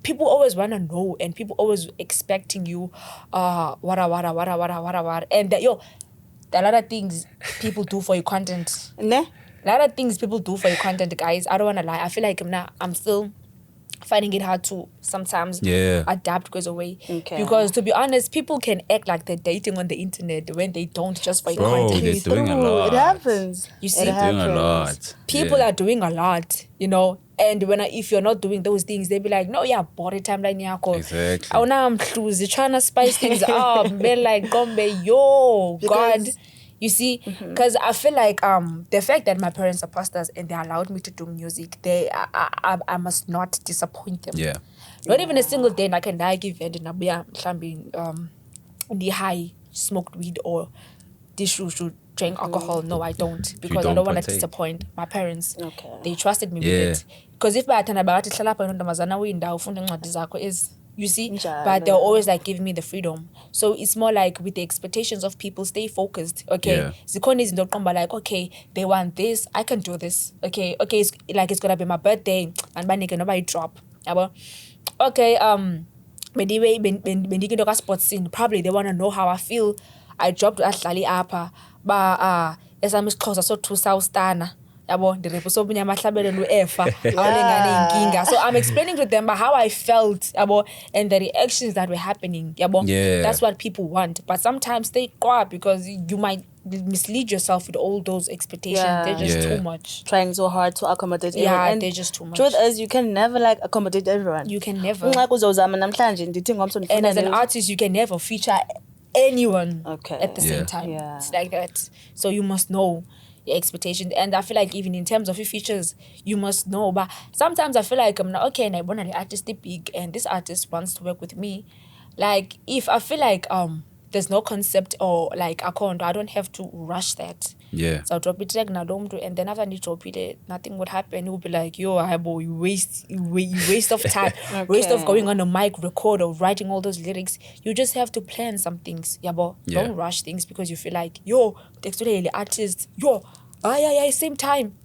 People always want to know and people always expecting you wara. And there are a lot of things people do for your content. A lot of things people do for your content, guys. I don't want to lie. I feel like I'm still finding it hard to sometimes adapt goes away. Because to be honest, people can act like they're dating on the internet when they don't, just for your content. They're doing a lot. It happens. You see? They're doing a lot. People are doing a lot, you know. And if you're not doing those things, they'll be like, no, yeah, body timeline yako. Exactly. Oh, now I'm you're trying to spice things up. Be like, Gombe, yo, God. You see, because I feel like the fact that my parents are pastors and they allowed me to do music, I must not disappoint them. Yeah. Not even a single day I can give and the high smoked weed or should drink alcohol. No, I don't, because I don't want to disappoint my parents. Okay. They trusted me with it. Because if I is, you see, but they're always like giving me the freedom. So it's more like with the expectations of people, stay focused. Okay, like, okay, they want this, I can do this. Okay, it's gonna be my birthday and nobody drop. Okay, sports scene, probably they want to know how I feel. I dropped actually apa ba esamixhosa so 2000 yabo ndirepo so bunyamahlabelelo efa awulengane inkinga. So I'm explaining to them how I felt yabo and the reactions that were happening yabo. That's what people want, but sometimes they go because you might mislead yourself with all those expectations. They're just too much, trying so hard to accommodate everyone. And they're just too much. Truth is, you can never like accommodate everyone. You can never. And as an artist, you can never feature anyone at the same time. It's like that. So you must know your expectations. And I feel like even in terms of your features, you must know. But sometimes I feel like I'm not okay and I want the artist is big and this artist wants to work with me. Like if I feel like there's no concept or like I don't have to rush that. Yeah. So I'll drop it like Nadomdo, and then after I drop it, nothing would happen. It would be like, yo, you waste of time, waste of going on a mic, record or writing all those lyrics. You just have to plan some things. Don't rush things because you feel like, yo, the artist, same time.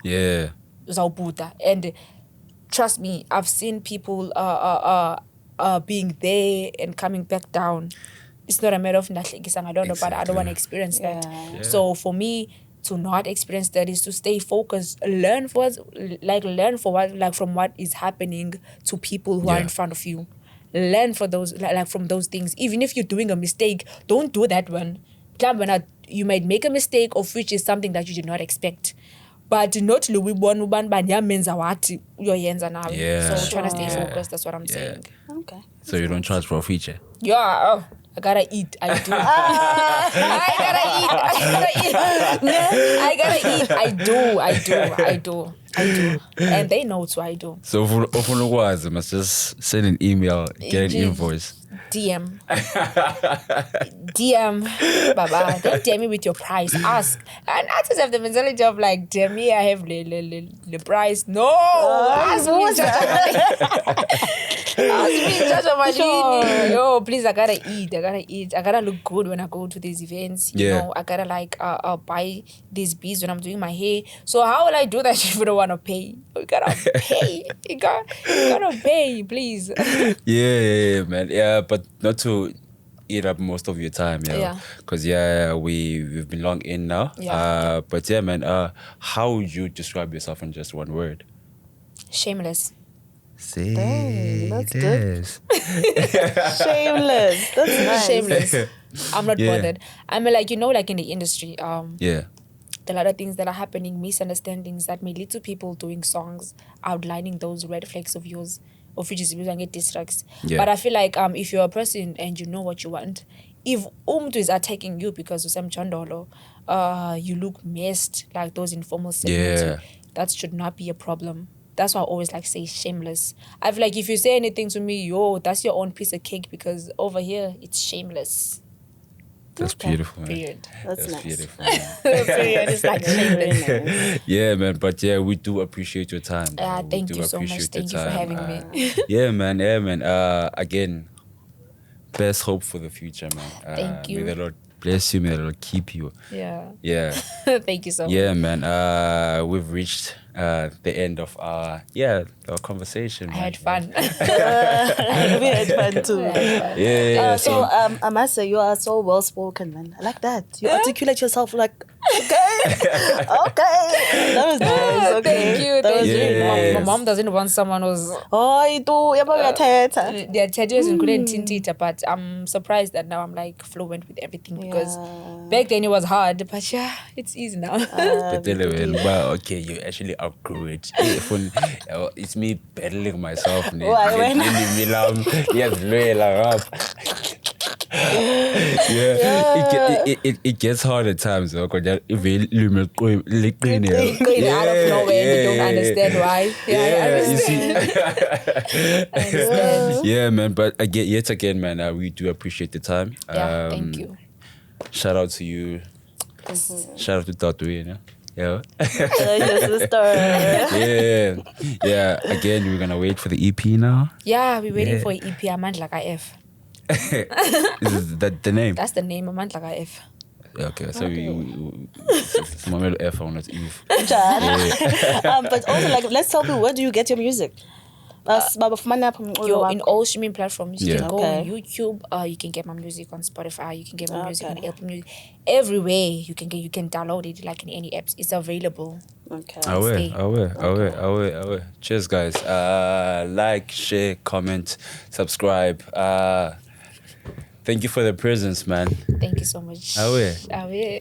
Yeah. And trust me, I've seen people being there and coming back down. It's not a matter of nothing. I don't know, but I don't want to experience that. Yeah. So for me to not experience that is to stay focused, learn from what is happening to people who are in front of you. Learn for those from those things. Even if you're doing a mistake, don't do that one. You might make a mistake of which is something that you did not expect. But not So trying to stay focused, that's what I'm saying. Okay. So you don't charge for a feature? Yeah. I gotta eat. I do. I do. And they know too, I do. So if you must just send an email, get an invoice. DM. Baba. Don't DM me with your price. Ask. And artists have the mentality of like, DM me, I have the price. No! Ask me, Yo, please, I gotta eat. I gotta look good when I go to these events. You know, I gotta buy these beads when I'm doing my hair. So how will I do that if you don't want to pay? You gotta pay. You gotta pay, please. Yeah, man. Yeah, but not to eat up most of your time, because we've been long in now. But yeah, man. How would you describe yourself in just one word? Shameless. Dang, that's good. Shameless. That's nice. Shameless. I'm not bothered. I'm like in the industry. There are a lot of things that are happening, misunderstandings that may lead to people doing songs outlining those red flags of yours, of which is using it distracts. But I feel like if you're a person and you know what you want, if Umtu is attacking you because of some chandolo, you look messed, like those informal segments, that should not be a problem. That's why I always say shameless. I feel like if you say anything to me, that's your own piece of cake, because over here it's shameless. That's beautiful, man. Period. That's nice. Beautiful. Period. It's shameless. Yeah, man. But we do appreciate your time. Thank you so much. Thank you for having me. Yeah, man. Again, best hope for the future, man. Thank you. May the Lord bless you. May the Lord keep you. Yeah. Thank you so much. Yeah, man. We've reached the end of our conversation. I had fun. We had fun too. So I must say, you are so well spoken, man. I like that. You articulate yourself like, okay. That was nice. Okay. Thank you. My mom doesn't want someone who's their tattoos and couldn't tint it, but I'm surprised that now I'm fluent with everything, because back then it was hard, but it's easy now. But okay, you actually outgrew it. It's me battling myself. Why? It gets hard at times though, because Out of nowhere, they don't understand why. Yeah, I understand. I understand. Yeah, man. But yet again, man, we do appreciate the time. Yeah, thank you. Shout out to you. Shout out to Tatu, you know. Yeah. Your sister. Yeah. Again, we're gonna wait for the EP now. Yeah, we're waiting for EP Amandla F. Is that the name? That's the name, Amandla F. Okay, so Mamelo F on it, Eve. But also, like, let's tell people, where do you get your music? You're in all streaming platforms. You Yeah. can go Okay. on YouTube. You can get my music on Spotify. You can get my music on Apple Music. Everywhere you can download it like in any apps. It's available. Okay. I will. Cheers, guys. Like, share, comment, subscribe. Thank you for the presence, man. Thank you so much. I will. I will.